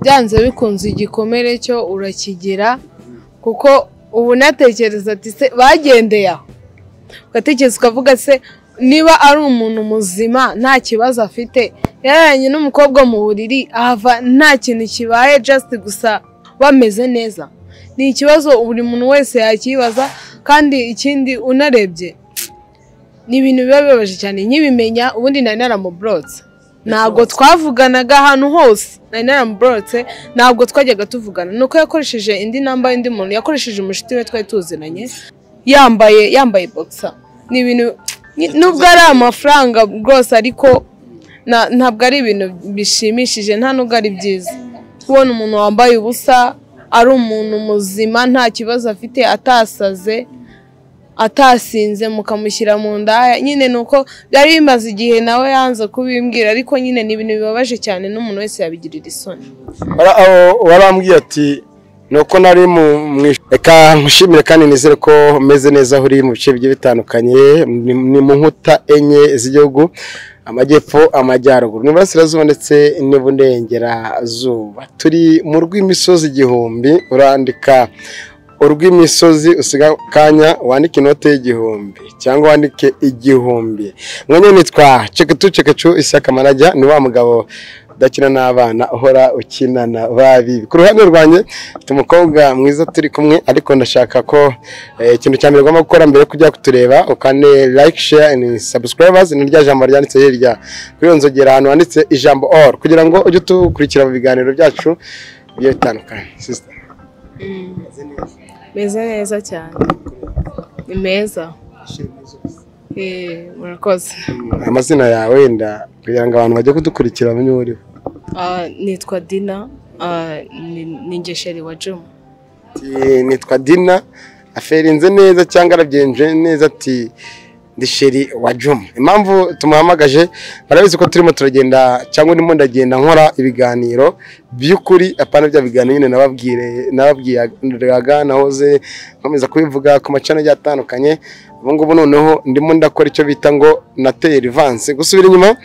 byanze bikunze igikomere cyo urakigira kuko ubu natekereza ati se bagendeye aho ugatekereza ukavuga se niba ari umuntu muzima nta kibazo afite yararanye n'umukobwa mu buriri ahava nta kintu kibaye just gusa bameze neza ni ikibazo buri muntu wese yakibaza kandi ikindi unarebye ni ibintu biba bibabaje cyane nkibimenya ubundi nari naramubrotse ntabwo twavuganaga ahantu hose nari naramubrotse ntabwo twajyaga tuvugana nuko yakoresheje indi namba y'indi muntu yakoresheje umushiti we twari tuzinanye yambaye boxer ni ibintu nubwo ari amafaranga rwose ariko ntabwo ari ibintu bishimishije nta nubwo ari byiza kubona umuntu wambaye ubusa ari umuntu muzima nta kibazo afite atasaze atasinze mukamushyira mu ndaya nyine nuko byari bimaze igihe nawe yanze kubimbwira ariko nyine ni ibintu bibabaje cyane n'umuntu wese yabigirira isoni warambwiye ati nuko nari reka nkushimire kandi nizere ko umeze neza aho uri mu bice bigiye bitandukanye ni mu nkuta enye z'igihugu amajyepfo amajyaruguru n'uburasirazuba ndetse n'uburengerazuba turi mu rw'imisozi igihumbi urandika urw'imisozi usiga kanya wandike inote y'igihumbi cyangwa wandike igihumbi mwanya nitwa Ceketu Ishyaka Manajya ni wa mugabo udakina n'abana uhora ukinana babi ku ruhande rwanjye mfite umukobwa mwiza turi kumwe ariko ndashaka ko ikintu cya mbere ugomba gukora mbere kujya kutureba ukane like share and subscribers ni rya jambo ryanditse hirya kuri nzogera ahantu handitse ijambo all kugira ngo ujye tukurikira mu biganiro byacu bigiye bitandukanye sister meze neza cyane ni meza murakoze amazina yawe wenda kugira ngo abantu bajye kudukurikira bamenye uri nitwa Dina ni ngesheri wa Juma nitwa Dina aferinze neza cyangwa arabyenje neza ati ndisheri wa Juma impamvu tumuhamagaje barabizi ko turimo turagenda cyangwa ndimo ndagenda nkora ibiganiro by'ukuri apana bya biganiro nyine nababwiyaga nahoze nkomeza kubivuga ku macana y'atandukanye ubu ngubu noneho ndimo ndakora icyo bita ngo nateye rivanse gusubira inyuma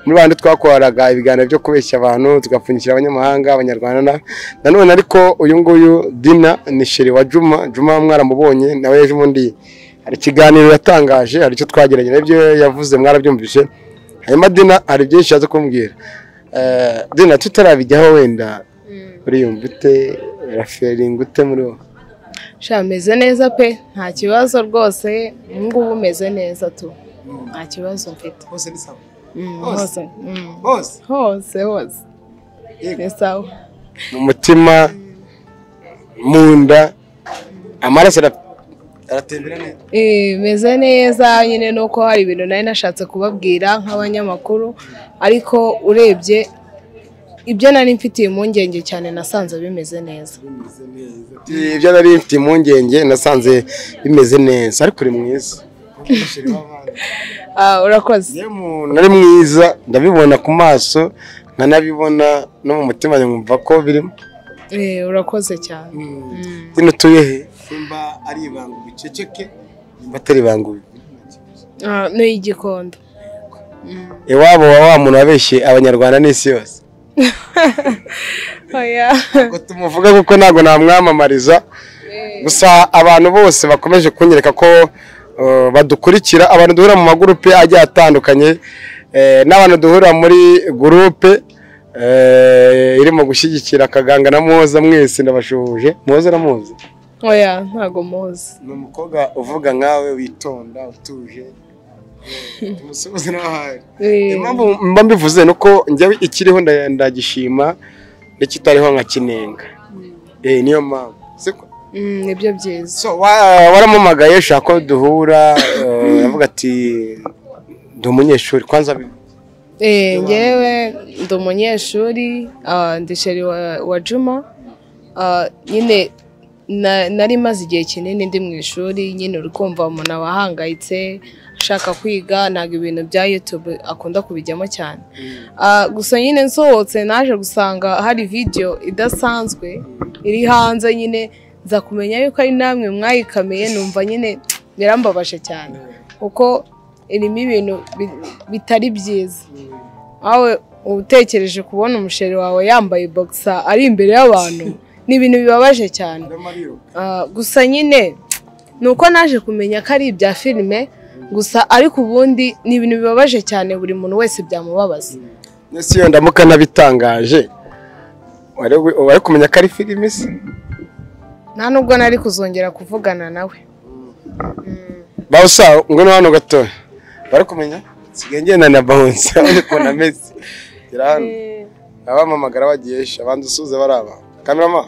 muri bandi twakoraga ibiganiro byo kubeshya abantu tugapfunyikira abanyamahanga abanyarwanda nanone ariko uyu nguyu Dina ni sheri wa Juma mwaramubonye nawe ejo ubundi hari ikiganiro yatangaje hari icyo twageranye n'ibyo yavuze mwarabyumvise hanyuma Dina hari byinshi yaza kumbwira Dina tutarabijyaho wenda uriyumva ute uraferinga ute muri wo meze neza pe nta kibazo rwose ngubu meze neza tu nta kibazo mfite hose ni sawa hose ni sawa mu mutima mu nda amaraso aratembera neza meze neza nyine nuko hari ibintu nari nashatse kubabwira nk'abanyamakuru ariko urebye ibyo nari mfitiye impungenge cyane nasanze bimeze neza ibyo nari mfitiye impungenge nasanze bimeze neza ariko uri mwiza urakoze nari mwiza ndabibona ku maso nkanabibona no mu mutima nkumva ko birimo urakoze cyane Dina utuye he simba ari ibanga ubiceceke nimba atari ibanga ni Igikondo iwabo wa muntu wabeshye abanyarwanda n'isi yose ngo tumuvuga kuko ntabwo namwamamariza gusa abantu bose bakomeje kunyereka ko badukurikira abantu duhura mu magurupe agiye atandukanye n'abantu duhura muri gurupe irimo gushyigikira Akaganga na Muhoza mwese ndabashuhuje Muhoza aramuzi ntago muzi ni umukobwa uvuga nkawe witonda utuje umusozi n'ahari impamvu mba mbivuze nuko njyewe ikiriho ndagishima n'ikitariho nkakinenga niyo mpamvu nibyo byiza waramumagaye ushaka ko duhura avuga ati ndi umunyeshuri kwanza ngewe ndi umunyeshuri ndi sheri wa Juma nyine nari maze igihe kinini ndi mu ishuri nyine uri kumva umuntu aba ahangayitse ashaka kwiga ntabwo ibintu bya YouTube akunda kubijyamo cyane gusa nyine nsohotse naje gusanga hari video idasanzwe iri hanze nyine nza kumenya yuko ari namwe mwayikamiye numva nyine birambabaje cyane kuko irimo ibintu bitari byiza aho utekereje kubona umusheri wawe yambaye boxer ari imbere y'abantu ni ibintu bibabaje cyane. Gusa nyine nuko naje kumenya ko ari ibya filime gusa, ariko ubundi ni ibintu bibabaje cyane, buri muntu wese byamubabaza. Nese iyo ndamuka nabitangaje wari kumenya ko ari filime se? Nta nubwo nari kuzongera kuvugana nawe. Bawusa ngo no hano gato bari kumenya sigenge na bounce ariko na Messi irahano abamamagara bagiye abandi usuze baraba kamerama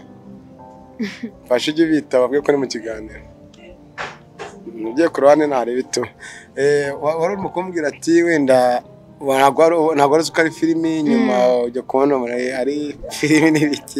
fashe ujye bita babwiye ko ni mu kiganiro ugiye ku ruhande ntare bito wari urimo kumbwira ati wenda ntabwo ari uko ari filime nyuma ujya kubona ari filime n'ibiki.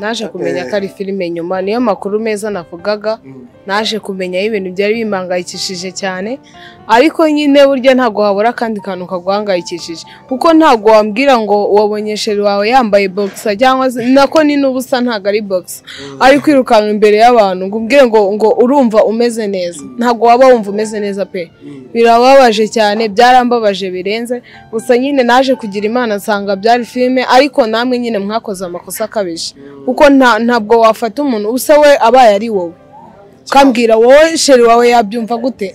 Naje kumenya ko ari filime nyuma, niyo makuru meza navugaga. Naje kumenya ibintu byari bimangayikishije cyane, ariko nyine burya ntabwo habura kandi kantu kaguhangayikishije, kuko ntabwo wambwira ngo wabonye sheri wawe yambaye boxer cyangwa nako ni n'ubusa ntabwo ari boxer ari kwirukanka imbere y'abantu ngo umbwire ngo urumva umeze neza. Ntabwo waba wumva umeze neza pe, birababaje cyane, byarambabaje birenze. Gusa nyine naje kugira Imana nsanga byari filime, ariko namwe nyine mwakoze amakosa akabije, kuko ntabwo wafata umuntu usa we abaye ari wowe kambwira wowe sheri wawe yabyumva gute?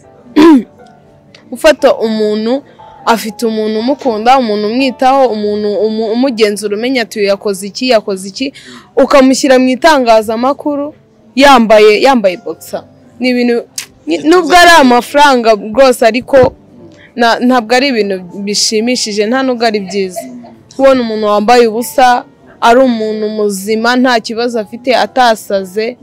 Ufata umuntu afite umuntu umukunda, umuntu umwitaho, umuntu umugenzura, umenya ati yakoze iki ukamushyira mu itangazamakuru yambaye boxer. Ni ibintu nubwo ari amafaranga rwose, ariko ntabwo ari ibintu bishimishije, nta nubwo ari byiza kubona umuntu wambaye ubusa ari umuntu muzima nta kibazo afite, atasaze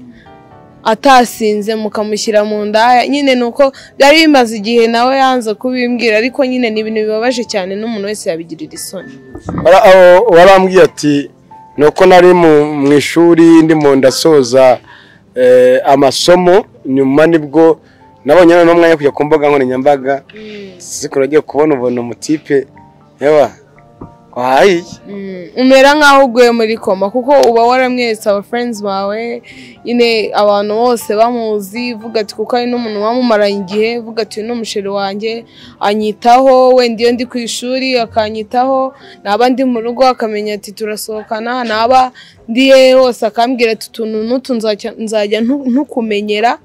atasinze mukamushyira mu ndaya. Nyine nuko byari bimaze igihe nawe yanze kubimbwira, ariko nyine ni ibintu bibabaje cyane, n'umuntu wese yabigirira isoni. Warambwiye ati nuko nari mu ishuri ndimo ndasoza amasomo, nyuma nibwo nabonye n'umwanya kujya ku mbuga nkoranyambaga siko nagiye kubona ubona umutipe yaba wahaye umera nkaho uguye muri koma, kuko uba waramwese aba friends bawe, nyine abantu bose bamuzi, vuga ati kuko ari n'umuntu wamumaranye igihe, vuga ati n'umusheri wanjye anyitaho, wenda iyo ndi ku ishuri akanyitaho, naba ndi mu rugo akamenya ati turasohokana, naba ndiye hose akambwira ati utuntu n'utu nzajya ntukumenyera.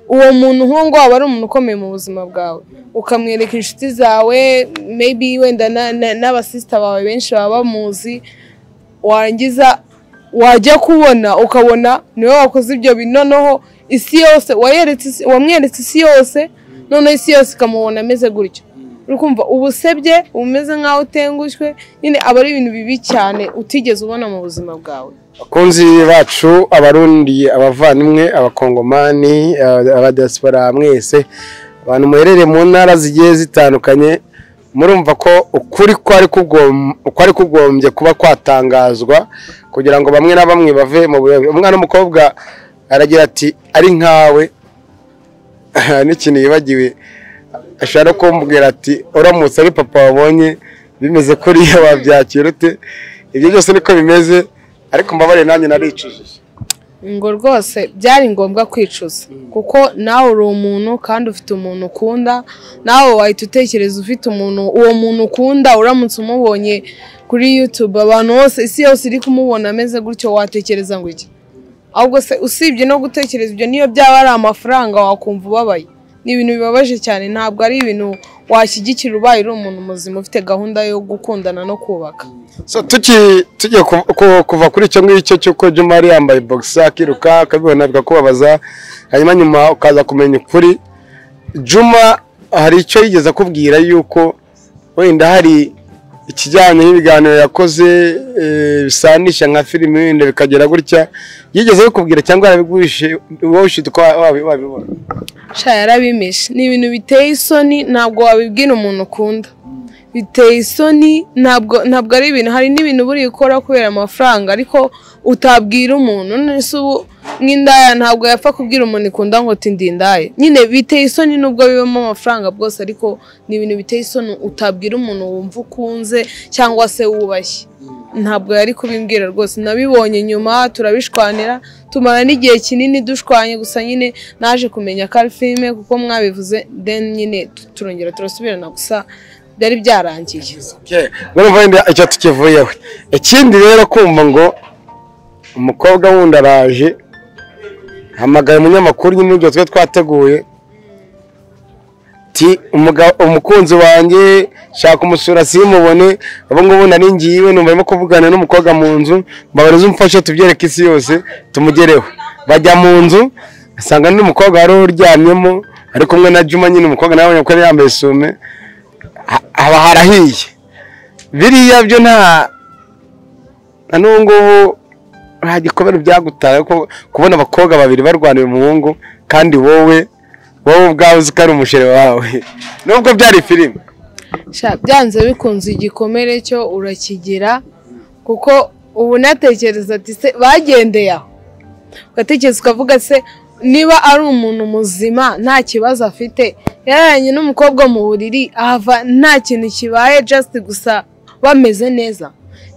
Uwo muntu nk'uwo waba ari umuntu ukomeye mu buzima bwawe, ukamwereka inshuti zawe, maybe wenda n'abasista bawe benshi baba bamuzi, warangiza wajya kubona ukabona niwe wakoze ibyo bintu, noneho isi yose wamweretse isi yose, noneho isi yose ikamubona ameze gutyo. Urukumva ubusebye umeze nkaho utengushywe, nyine aba ari ibintu bibi cyane utigeze ubona mu buzima bwawe. Abakunzi bacu, abarundi, abavandimwe, abakongomani, abadiaspora mwese, abantu muherereye mu ntara zigiye zitandukanye, murumva ko ukuri kwari kugombye kuba kwatangazwa kugira ngo bamwe na bamwe bave mu buyobe. Umwana w'umukobwa aragira ati ari nkawe n'ikintu yibagiwe, ashaka kumbwira ati uramutse ari papa wabonye bimeze kuriya wabyakira ute? Ibyo byose niko bimeze, ariko mbabare nanjye naricujije. Ngo rwose byari ngombwa kwicuza, kuko nawe uri umuntu kandi ufite umuntu ukunda, nawe wahita utekereza ufite umuntu, uwo muntu ukunda uramutse umubonye kuri YouTube, abantu bose isi yose iri kumubona ameze gutyo, watekereza ngo iki? Ahubwo se usibye no gutekereza ibyo, niyo byaba ari amafaranga wakumva ubabaye. Ni ibintu bibabaje cyane, ntabwo ari ibintu washyigikira ubaye uri umuntu muzima ufite gahunda yo gukundana no kubaka. So tugiye kuva kuri icyo ngicyo cy'uko Juma yari yambaye boxer akiruka akabibona bikakubabaza, hanyuma nyuma ukaza kumenya ukuri. Juma hari icyo yigeze akubwira yuko wenda hari ikijyanye n'ibiganiro yakoze bisanisha nka filime wenda bikagera gutya, yigeze kubwira cyangwa yarabiguhishe wowe ushite ko wabibona? Yarabimishe. Ni ibintu biteye isoni, ntabwo wabibwira umuntu ukunda, biteye isoni. Ntabwo ari ibintu, hari n'ibintu buri gukora kubera amafaranga, ariko utabwira umuntu. Nese ubu nk'indaya ntabwo yapfa kubwira umuntu ikunda ngo tindindaye. Nyine biteye isoni nubwo bibamo amafaranga bwose, ariko ni ibintu biteye isoni utabwira umuntu wumva ukunze cyangwa se wubashye. Ntabwo yari kubimbwira rwose, nabibonye nyuma turabishwanira, tumara n'igihe kinini dushwanye, gusa nyine naje kumenya ko ari filime kuko mwabivuze, then nyine turongera turasubirana, gusa byari byarangiye. Urumva wenda icyo tukivuyeho. Ikindi rero kumva ngo umukobwa wundi araje hamagaye umunyamakuru nyine ibyo twe twateguye ti umukunzi wanjye shaka umusura simubone abo ngubu nari ngiye numva arimo kuvugana n'umukobwa mu nzu mbabariza umfashe tubyereke isi yose tumugereho. Bajya mu nzu asanga n'umukobwa wari uryamyemo ari kumwe na Juma nyine umukobwa nawe ko yambaye sume haba harahiye. Biriya byo nta n'ubungubu nta gikomere byagutaye kubona abakobwa babiri barwanira umuhungu kandi wowe ubwawe uzi ko ari umushere wawe nubwo byari filime. Byanze bikunze igikomere cyo urakigira kuko ubu natekereza ati se bagendeye aho ugatekereza ukavuga se niba ari umuntu muzima nta kibazo afite yararanye n'umukobwa mu buriri ahava nta kintu kibaye just gusa bameze neza.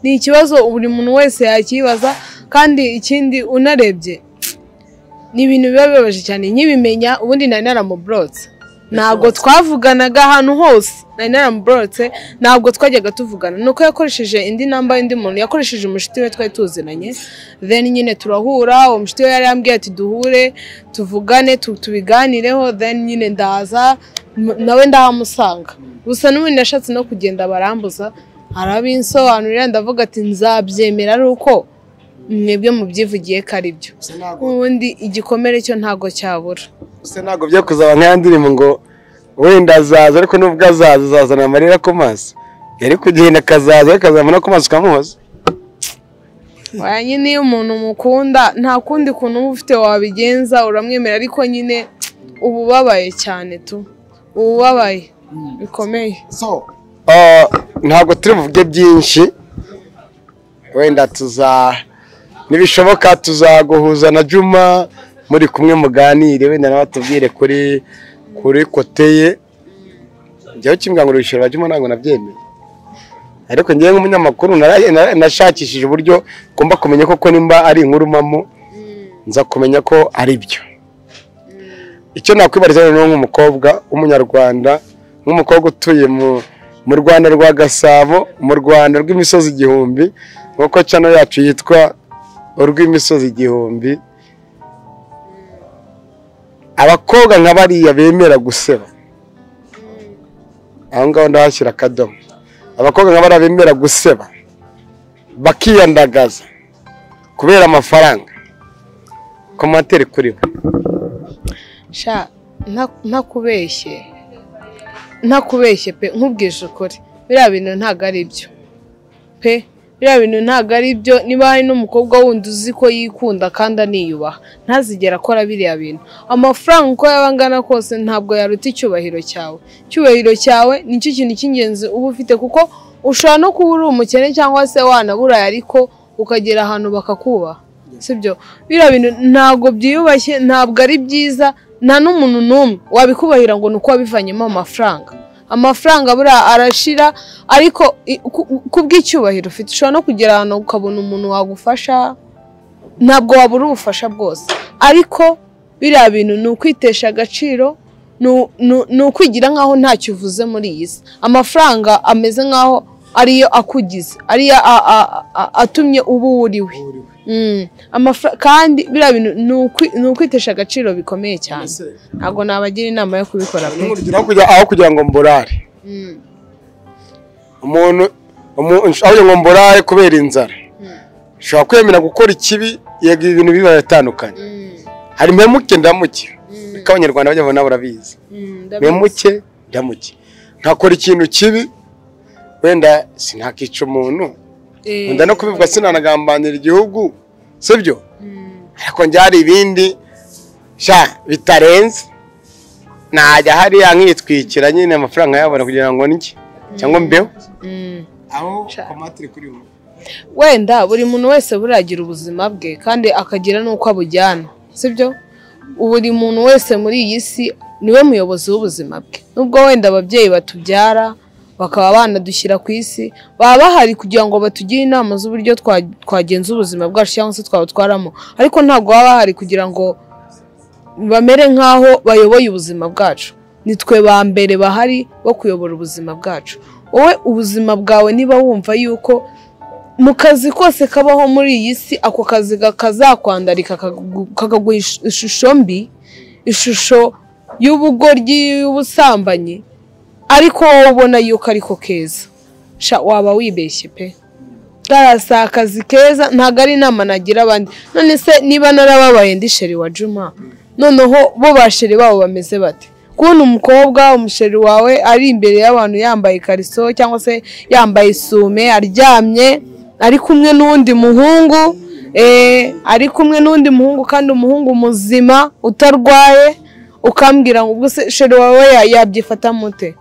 Ni ikibazo buri muntu wese yakibaza kandi ikindi unarebye ni ibintu biba bibabaje cyane. Nkibimenya ubundi nari naramubrotse ntabwo twavuganaga ahantu hose nari naramubrotse ntabwo twajyaga tuvugana nuko yakoresheje indi namba y'indi muntu yakoresheje umushiti we twari tuzinanye then nyine turahura uwo mushiti we yari yambwiye ati duhure tuvugane tubiganireho then nyine ndaza nawe ndahamusanga gusa n'ubundi nashatse no kugenda barambuza arabinsobanurira ndavuga ati nzabyemera ari uko mwebwe mubyivugiye ko ari byo. Ubundi igikomere cyo ntago cyabura. Ntago byo kuzaba nk'yandirimo ngo wenda azaza ariko nubwo azazana amarira ku maso yari kugenda akazaza akazamana ku maso kamuhoza. Nyine iyo umuntu mukunda nta kundi kuntu uba ufite wabigenza uramwemera ariko nyine ububabaye cyane tu ububabaye bikomeye. Ntabwo turi buvuge byinshi wenda nibishoboka tuzaguhuza na Juma muri kumwe muganire wenda nawe tubwire kuri koteye njyewe kimwangura bishora Juma ntabwo nabyemeye ariko ngiye nk'umunyamakuru nashakishije uburyo ngomba kumenya koko nimba ari inkuru mamo nza kumenya ko ari byo. Icyo nakwibariza rero nk'umukobwa w'umunyarwanda nk'umukobwa utuye mu Rwanda rwa Gasabo mu Rwanda rw'imisozi igihumbi nk'uko channel yacu yitwa urw'imisozi igihumbi, abakobwa nk'abariya bemera guseba aho ngaho ndahashyira akadomo. Abakobwa nk'abariya bemera guseba bakiyandagaza kubera amafaranga komantere kuri bo. Ntakubeshye pe nkubwije ukuri biriya bintu ntago ari byo pe biriya bintu ntago ari byo. Niba hari n'umukobwa wundi uzi ko yikunda kandi aniyubaha ntazigera akora biriya bintu. Amafaranga uko yaba angana kose ntabwo yaruta icyubahiro cyawe. Icyubahiro cyawe nicyo kintu cy'ingenzi uba ufite kuko ushobora no kuba uri umukene cyangwa se wanaburaye ariko ukagera ahantu bakakubaha sibyo. Biriya bintu ntabwo byiyubashye ntabwo ari byiza nta n'umuntu n'umwe wabikubahira ngo nuko wabivanyemo amafaranga buriya arashira ariko kubw'icyubahiro ufite ushobora no kugera ahantu ukabona umuntu wagufasha ntabwo wabura ubufasha bwose ariko biriya bintu ni ukwitesha agaciro ni ukwigira nk'aho ntacyo uvuze muri iyi si. Amafaranga ameze nk'aho ariyo akugize ariyo atumye uba uriwe kandi biriya bintu ni ukwitesha agaciro bikomeye cyane. Ntabwo nabagira inama yo kubikora aho kugira ngo mborare umuntu aho ngo mborare kubera inzara ushobora kwemera gukora ikibi yega ibintu biba bitandukanye. Hari memuke ndamuke ko abanyarwanda bajya babona barabizi memuke ndamuke ntakora ikintu kibi wenda sinakica umuntu wenda no kubivuga sinanagambanira igihugu sibyo ariko njyari ibindi bitarenze najya hariya nkitwikira nyine amafaranga yabona kugira ngo niki cyangwa mbeho aho komatire kuri ubu. Wenda buri muntu wese buragira ubuzima bwe kandi akagira nuko abujyana sibyo. Buri muntu wese muri iyi si niwe muyobozi w'ubuzima bwe. Nubwo wenda ababyeyi batubyara bakaba banadushyira ku isi baba bahari kugira ngo batugire inama z'uburyo twagenza ubuzima bwacu cyangwa se twabutwaramo ariko ntabwo baba bahari kugira ngo bamere nk'aho bayoboye ubuzima bwacu. nitwe ba mbere bahari bo kuyobora ubuzima bwacu. Wowe ubuzima bwawe niba wumva yuko mu kazi kose kabaho muri iyi si ako kazi kazakwandarika kakaguha ishusho mbi, ishusho y'ubugoryi y'ubusambanyi, ariko wowe ubona yuko ariko keza, waba wibeshye pe. Karasa akazi keza ntago ari inama nagira abandi. None se niba narababaye ndi sheri wa Juma, noneho bo basheri babo bameze bate? Kubona umukobwa umusheri wawe ari imbere y'abantu yambaye kariso cyangwa se yambaye isume aryamye ari kumwe n'undi muhungu, ari kumwe n'undi muhungu kandi umuhungu muzima utarwaye, ukambwira ngo ubwo se sheri wawe yabyifata mute?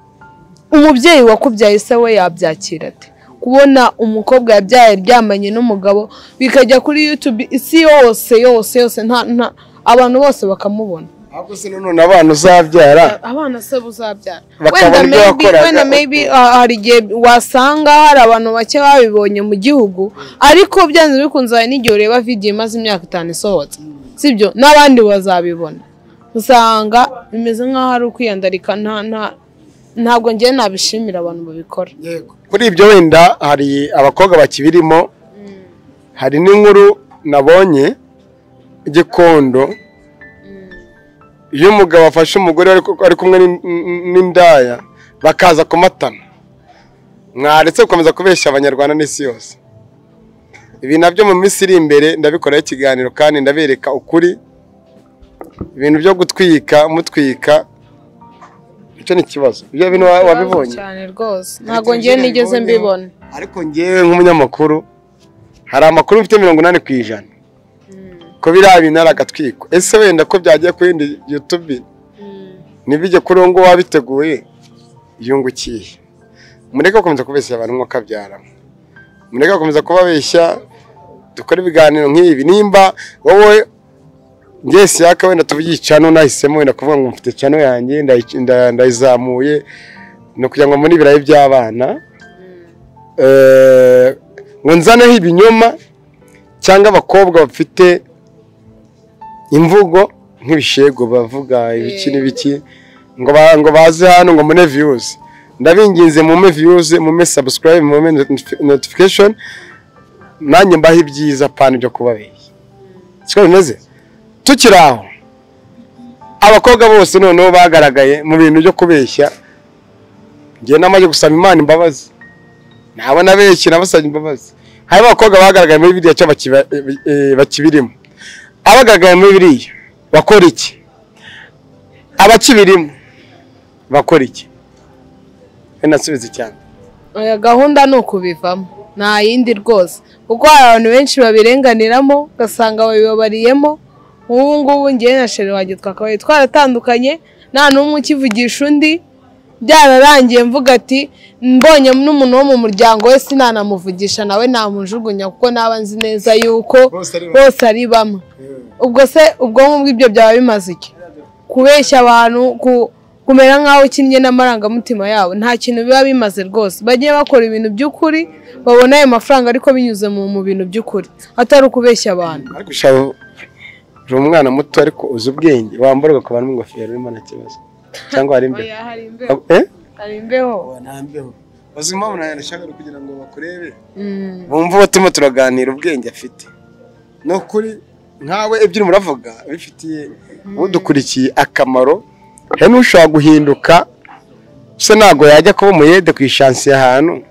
Umubyeyi wakubyaye se we yabyakira ate? Kubona umukobwa yabyaye aryamanye n'umugabo bikajya kuri YouTube isi yose nta abantu bose bakamubona. Ahubwo se none abana uzabyara, abana se buzabyara wenda maybe hari igihe wasanga hari abantu bake babibonye mu gihugu, ariko byanze bikunze hari n'igihe ureba video imaze imyaka 5 isohotse, sibyo? N'abandi bazabibona, usanga bimeze nk'aho ari ukwiyandarika. Ntabwo ngiye nabishimira abantu babikora. Kuri ibyo wenda hari abakobwa bakibirimo, hari n'inkuru nabonye Gikondo, iyo umugabo afashe umugore ari kumwe n'indaya bakaza kumatana, mwaretse gukomeza kubeshya abanyarwanda n'isi yose. Ibi nabyo mu minsi iri imbere ndabikoraho ikiganiro kandi ndabereka ukuri. Ibintu byo mutwika icyo ni ikibazo. Ibyo bintu wabibonye cyane rwose. Ntago ngiye nigeze mbibona, ariko ngiye nk'umunyamakuru hari amakuru mfite 80% ko biriya bintu ari agatwiko. Ese wenda ko byagiye ku yindi YouTube nibijye kuri ngo wabiteguye yungukiye. Mureke gukomeza kubeshya abantu nko kabyara, mureke gukomeza kubabeshya. Dukora ibiganiro nk'ibi. Nimba wowe ngesi yaka wenda tuvugiye cyane nahisemo wenda kuvuga ngo mfite cyane yanjye ndayizamuye no kugira ngo muri birayi by'abana ngo nzaneho ibinyoma cyangwa abakobwa bafite imvugo nk'ibishego bavuga ibiki n'ibiki ngo baze hano ngo mune views. Ndabinginze mu views, mu subscribe, mu notification, nanjye mbaho ibyiza pana byo kubabeshya. Siko bimeze. Tukiraho abakobwa bose noneho bagaragaye mu bintu byo kubeshya, ngiye namaje gusaba Imana imbabazi. Nabona beshye nabasaba imbabazi. Hari abakobwa bagaragaye muri video cyo bakibirimo. Abagaragaye muri biriya bakora iki? Abakibirimo bakora iki? Nasubize cyane. Oya gahunda no kubivamo nta yindi rwose, kuko abantu benshi babirenganiramo gasanga babibabariyemo. Ngubu ngiye na sheri wanjye twakabaye twaratandukanye, nta n'umwe ukivugisha undi, byararangiye mvuga ati mbonye n'umuntu wo mu muryango we sinanamuvugisha nawe namujugunya kuko naba nzi neza yuko bose ari bamwe. Ubwo se ubwonko bw'ibyo byaba bimaze iki? Kubeshya abantu, kumera nkaho ukinnye n'amarangamutima yabo, nta kintu biba bimaze rwose. Bagiye bakora ibintu by'ukuri babona ayo mafaranga ariko binyuze mu bintu by'ukuri, atari ukubeshya abantu. Ariko shaho umwana muto ariko uzi ubwenge wambarwa ku bantu ingofero urimo na kibazo cyangwa hari imbeho. Hari imbeho. Ntambeho. Bazima munayana shaka kugira ngo bakurebe. Bumva batuma turaganira ubwenge afite. No kuri nkawe ibyo muravuga bifitiye udukurikiye akamaro. He nushaka guhinduka se nago yajya kuba umuyede ku ishansi y'ahantu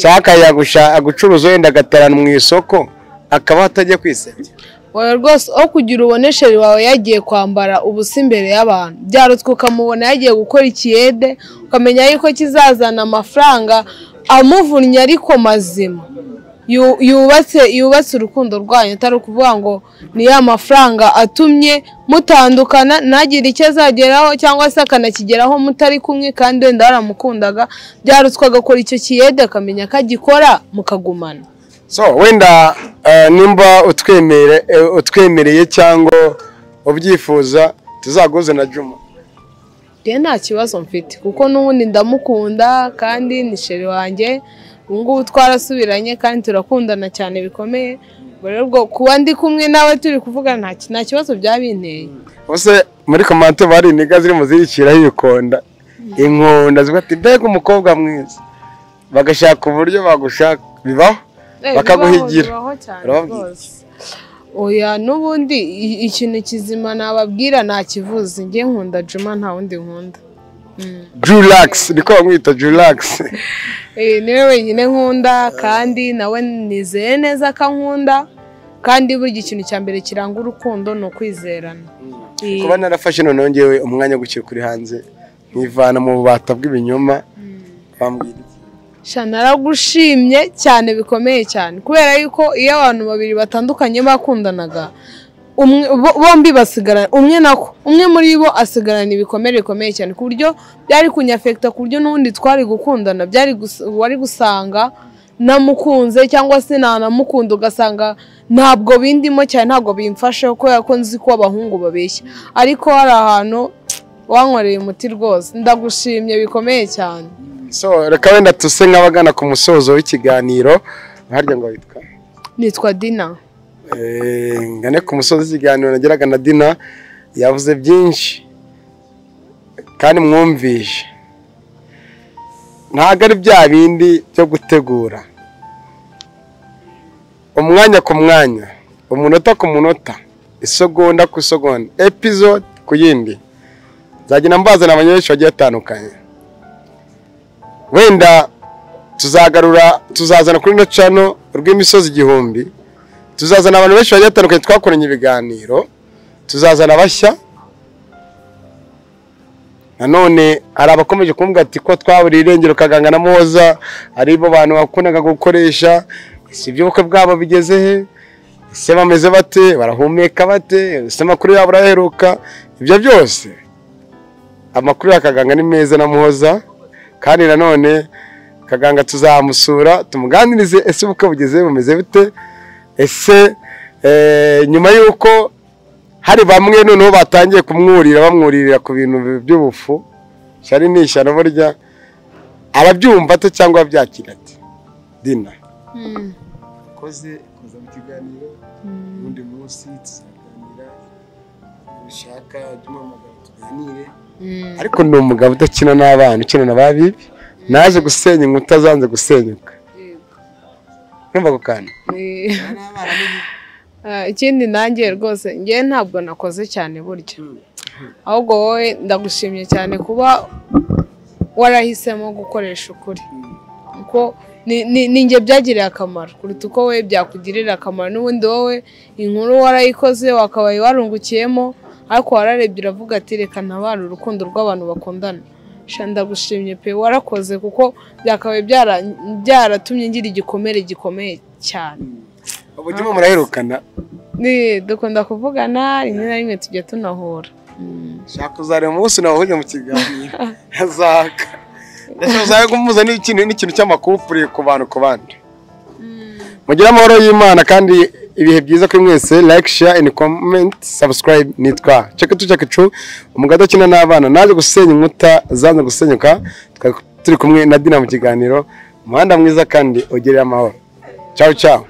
cyaka yagusha agucuruza wenda gatarana mu isoko akaba atajya kwisebya. Oya rwose aho kugira ubone sheri wawe yagiye kwambara ubusa imbere y'abantu, byarutse ukamubona yagiye gukora ikiyede ukamenya yuko kizazana amafaranga amuvunnye ariko mazima, yubatse urukundo rwanyu, atari ukuvuga ngo ni ya mafaranga atumye mutandukana ntagire icyo azageraho cyangwa se akanakigeraho mutari kumwe kandi wenda waramukundaga. Byarutswe agakora icyo kiyede akamenya ko agikora mukagumana. So wenda nimba utwemereye cyangwa ubyifuza tuzagoze na Juma. Nta kibazo mfite kuko n'ubundi ndamukunda kandi ni sheri wanjye. Ngubu twarasubiranye kandi turakundana cyane bikomeye. rero kuba ndi kumwe nawe turi kuvuga nta kibazo byabinteye. Bose muri komante bari niga ziri mu zirikiraho ibikonda inkonda zivuga ati mbega umukobwa mwiza bagashaka uburyo bagushaka bibaho bakaguhigira. Oya n'ubundi ikintu kizima nababwira ntakivuze njye nkunda Juma nta wundi nkunda. Julax niko bamwita Julax. Niwe wenyine nkunda kandi nawe nizeye neza ko nkunda kandi burya ikintu cya mbere kiranga urukundo no kwizerana. Kuba narafashe none ngewe umwanya gukira kuri hanze nkivana mu bubata bw'ibinyoma bambwira naragushimye cyane bikomeye cyane kubera yuko iyo abantu babiri batandukanye bakundanaga bombi basigarana umwe muri bo asigarana ibikomere bikomeye cyane ku buryo byari kunyafekta ku buryo n'ubundi twari gukundana wari gusanga namukunze cyangwa se nanamukunda ugasanga ntabwo bindimo cyane ntabwo bimfashe kubera ko nzi ko abahungu babeshya ariko hari ahantu wankoreye umuti rwose ndagushimye bikomeye cyane. So reka wenda tuse nk'abagana ku musozo w'ikiganiro harya ngo witwa nitwa Dina. Ngane ku musozo w'ikiganiro nageraga na Dina yavuze byinshi kandi mwumvishe ntabwo ari bya bindi byo gutegura umwanya ku mwanya umunota ku munota isegonda ku isegonda episode ku yindi nzagenda mbazana abanyeshi bagiye batandukanye wenda tuzazana kuri no channel rw'imisozi igihumbi tuzazana abantu benshi bagiye batandukanye twakoranye ibiganiro tuzazana bashya nanone hari abakomeje kumbwira ati ko twaburi irengero Kaganga na Muhoza aribo bantu bakundaga gukoresha si by'ubukwe bwabo bigeze he se bameze bate barahumeka bate se makuru yabo raheruka ibyo byose amakuru ya Kaganga ni meza na Muhoza kandi nanone Kaganga tuzamusura tumuganirize ese ubukwe bugeze bumeze bite ese nyuma yuko hari bamwe noneho batangiye bamwuririra ku bintu by'ubufu cyari nishana burya ababyumva ate cyangwa babyakira ati Dina koze mu kiganiro undi munsi tuzaganira ushaka tumamagara tuganire ariko ni umugabo udakina n'abana ukina na babibi naje gusenya inkuta zanze gusenyuka numva ko kandi ikindi nanjye rwose ngiye ntabwo nakoze cyane burya ahubwo wowe ndagushimye cyane kuba warahisemo gukoresha ukuri kuko ninjye byagiriye akamaro kuruta uko wowe byakugirira akamaro n'ubundi wowe inkuru warayikoze wakabaye warungukiyemo ariko wararebye uravuga ati reka ntabare urukundo rw'abantu bakundana ndagushimye pe warakoze kuko byakabaye byaratumye ngira igikomere gikomeye cyane. Ubujyemo muraherukana dukunda kuvugana rimwe na rimwe tujya tunahura shaka uzare umunsi nawe mu kiganiro azaka ndashaka kumuza n'ikintu cy'amakupure ku bantu ku bandi mugira amahoro y'Imana kandi ibihe byiza kuri mwese like share and comment subscribe nitwa Cheketu umugado kina n'abana naje gusenya inkuta zanze gusenyuka turi kumwe na Dina mu kiganiro umuhanda mwiza kandi ogereye amahoro ciao ciao.